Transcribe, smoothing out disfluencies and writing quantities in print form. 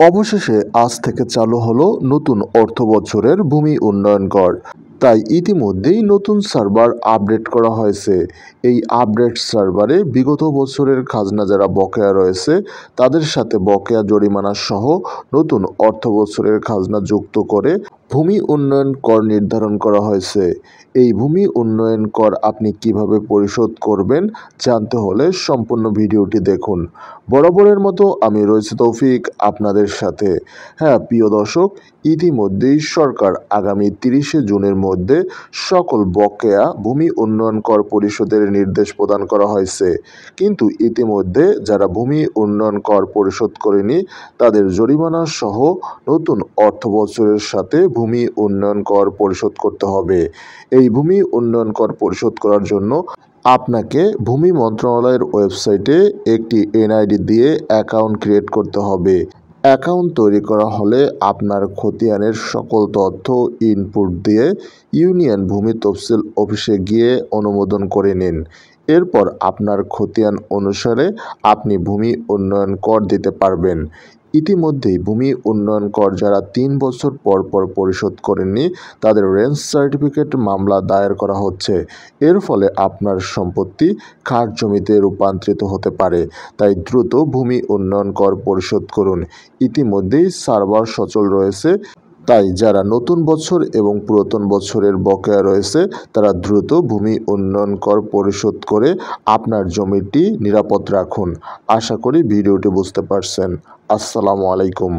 অবশেষে আজ থেকে চালু হলো নতুন অর্থবছরের ভূমি উন্নয়ন কর। তাই ইতিমধ্যেই নতুন সার্ভার আপডেট করা হয়েছে। এই আপডেট সার্ভারে বিগত বছরের খাজনা যারা বকেয়া রয়েছে তাদের সাথে বকেয়া জরিমানা সহ নতুন অর্থবছরের খাজনা যুক্ত করে ভূমি উন্নয়ন কর নির্ধারণ করা হয়েছে। এই ভূমি উন্নয়ন কর আপনি কিভাবে পরিশোধ করবেন জানতে হলে সম্পূর্ণ ভিডিওটি দেখুন। বরাবরের মতো আমি রয়েছে তৌফিক আপনাদের সাথে। হ্যাঁ প্রিয় দর্শক, ইতিমধ্যেই সরকার আগামী 30শে জুনের মধ্যে সকল বকেয়া ভূমি উন্নয়ন কর পরিশোধের নির্দেশ প্রদান করা হয়েছে। কিন্তু ইতিমধ্যে যারা ভূমি উন্নয়ন কর পরিশোধ করেনি তাদের জরিমানা সহ নতুন অর্থবছরের সাথে ভূমি উন্নয়ন কর পরিশোধ করতে হবে। এই ভূমি উন্নয়ন কর পরিশোধ করার জন্য আপনাকে ভূমি মন্ত্রণালয়ের ওয়েবসাইটে একটি এনআইডি দিয়ে অ্যাকাউন্ট ক্রিয়েট করতে হবে। অ্যাকাউন্ট তৈরি করা হলে আপনার খতিয়ানের সকল তথ্য ইনপুট দিয়ে ইউনিয়ন ভূমি তফসিল অফিসে গিয়ে অনুমোদন করে নিন। এরপর আপনার খতিয়ান অনুসারে আপনি ভূমি উন্নয়ন কর দিতে পারবেন। ইতিমধ্যেই ভূমি উন্নয়ন কর যারা 3 বছর পর পর পরিশোধ করেননি তাদের রেঞ্জ সার্টিফিকেট মামলা দায়ের করা হচ্ছে। এর ফলে আপনার সম্পত্তি খাস জমিতে রূপান্তরিত হতে পারে। তাই দ্রুত ভূমি উন্নয়ন কর পরিশোধ করুন। ইতিমধ্যেই সার্ভার সচল রয়েছে। তাই যারা নতুন বছর এবং পুরাতন বছরের বকেয়া রয়েছে তারা দ্রুত ভূমি উন্নয়ন কর পরিশোধ করে আপনার জমিটি নিরাপদ রাখুন। আশা করি ভিডিওটি বুঝতে পারছেন। আসসালামু আলাইকুম।